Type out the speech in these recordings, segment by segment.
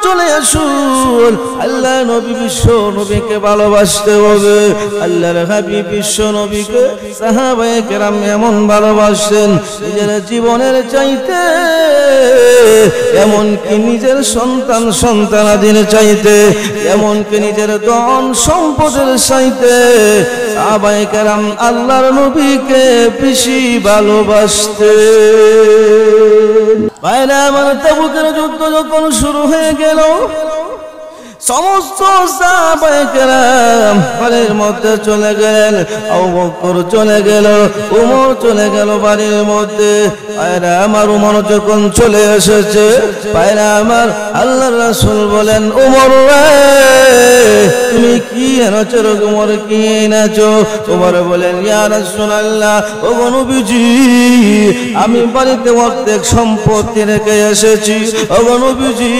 চলে আসুন। আল্লাহ নবী বিশ্ব নবীকে ভালোবাসতে হবে। আল্লাহর হাবিব বিশ্ব নবীকে সাহাবায়ে কেরাম এমন ভালোবাসেন নিজের জীবনের চাইতে, এমনকি নিজের সন্তান সন্তানাদির চাইতে, এমনকি নিজের ধন সম্পদের চাইতে সাহাবায়ে কেরাম আল্লাহর নবীকে বেশি ভালোবাসতেন। ভাইরা আমার, তাবুকের যুদ্ধ যখন শুরু হয়ে গেল, সমস্ত সাহাবায়ে কেরাম বাড়ির মধ্যে চলে গেলেন। আবু বকর চলে গেল, উমর চলে গেল বাড়ির মধ্যে। ভাইরা আমার, উমর যখন চলে এসেছে, ভাইরা আমার, আল্লাহর রাসূল বলেন, উমর রে তুমি কি এনেছো? উমর কি এনেছো? উমর বলেন, ইয়া রাসূলুল্লাহ, ও নবীজি আমি বাড়িতে অর্ধেক সম্পত্তি রেখে এসেছি। ও নবীজি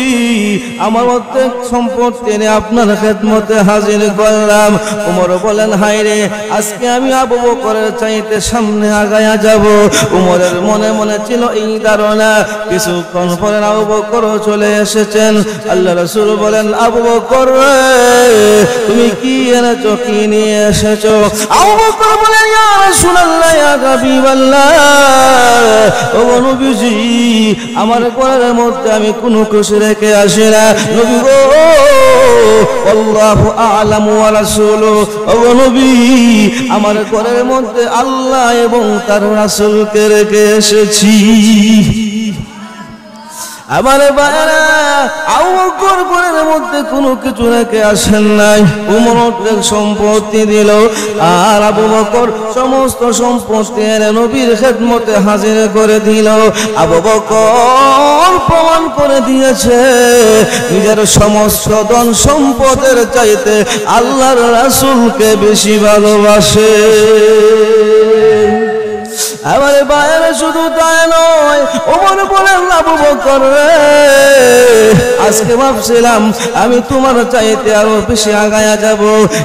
আমার অর্ধেক সম্পত্তি আপনার খেদমতে হাজির করলাম। উমর বলেন, হায় রে, আজকে আমি আবু বকরের চাইতে সামনে আগায়া যাব। উমরের মনে মনে ছিল এই ধারণা। কিছুক্ষণ পরে আবু বকর চলে এসেছেন। আল্লাহ রাসূল বলেন, আবু বকর তুমি কি এনেছো, কি নিয়ে এসেছো? আবু বকর বলেন, ইয়া রাসূলুল্লাহ, ইয়া হাবিবাল্লাহ, ও নবীজি আমার ঘরের মধ্যে আমি কোনো কিছু রেখে আসি না। নবী গো, আল্লাহু আ'লামু ওয়া রাসূলুহু, ও নবী আমার ঘরের মধ্যে আল্লাহ এবং তার রাসূলকে রেখে এসেছি। আমার ভাইরা, আবু বকর ঘরের মধ্যে কোনো কিছু রেখে আসেন নাই। উমর অর্ধেক সম্পত্তি দিল, আর আবু বকর সমস্ত সম্পত্তি এনে নবীর খেদমতে হাজির করে দিল। আবু বকর প্রমাণ করে দিয়েছে নিজের সমস্ত ধন সম্পদের চাইতে আল্লাহর রাসূলকে বেশি ভালোবাসে। আমার বাইরে শুধু তাই নয়, ওমর বলেন, আবু বকর রে আজকে ভাবছিলাম আমি তোমার চাইতে আরো বেশি আগায়া যাব,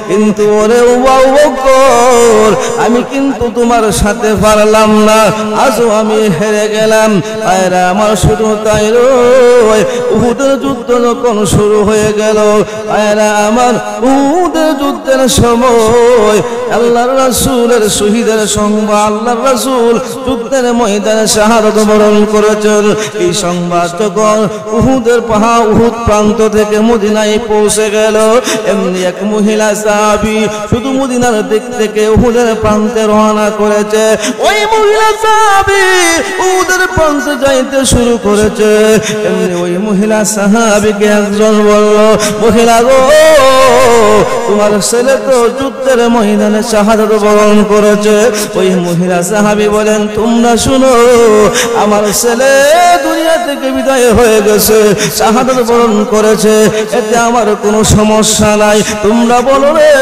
কিন্তু ওরে আবু বকর আমি কিন্তু তোমার সাথে পারলাম না, আজও আমি হেরে গেলাম। বাইরে আমার শুধু তাই নয়, উহুদের যুদ্ধ যখন শুরু হয়ে গেল, বাইরে আমার উহুদের যুদ্ধের সময় আল্লাহর রাসূলের শহীদের সংবাদ আল্লাহর রাসূল যুদ্ধের ময়দানে শাহাদাত বরণ করেছেন। এই সংবাদ যখন উহুদের পাহাড় উহুদ প্রান্ত থেকে মদিনায় পৌঁছে গেল, এমনি এক মহিলা সাহাবী শুধু মদিনার দিক থেকে উহুদের প্রান্তে রওনা করেছে। ওই মহিলা সাহাবী উহুদের প্রান্তে যাইতে শুরু করেছে। এমনি ওই মহিলা সাহাবীকে একজন বলল, মহিলা গো, তোমার ছেলে তো যুদ্ধের ময়দানে শাহাদাত বরণ করেছে। ওই মহিলা সাহাবী বলেন, তোমরা শুনো, আমার ছেলে দুনিয়া থেকে বিদায় হয়ে গেছে, শাহাদাত বরণ করেছে, এতে আমার কোনো সমস্যা নাই। তোমরা বলো রে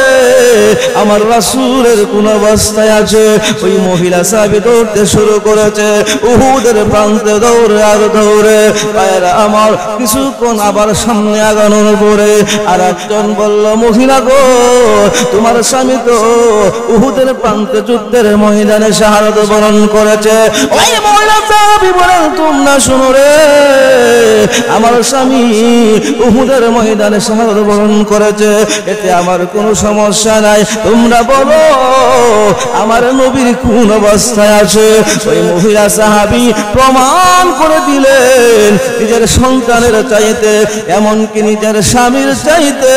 আমার রাসূলের কোন অবস্থায় আছে? ওই মহিলা সাহাবী দৌড়তে শুরু করেছে। উহুদের প্রান্তে দৌড়ে আর দৌড়ে ভাইরা আমার কিছুক্ষণ আবার সামনে আগানোর পরে আর একজন বলল, মহিলা গো, তোমার স্বামী তো উহুদের প্রান্তে যুদ্ধের ময়দানে শাহাদাত বরণ করেছে। ওই মহিলা সাহাবী বলেন, তোমরা শুনো রে, আমার স্বামী উহুদের ময়দানে শাহাদাত বরণ করেছে, এতে আমার কোনো সমস্যা নাই। তোমরা বলো আমার নবীর কোন অবস্থায় আছে? ওই মহিলা সাহাবী প্রমাণ করে দিলেন নিজের সন্তানের চাইতে, এমনকি নিজের স্বামীর চাইতে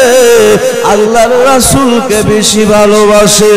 আল্লাহর রাসূলকে বেশি ভালোবাসে।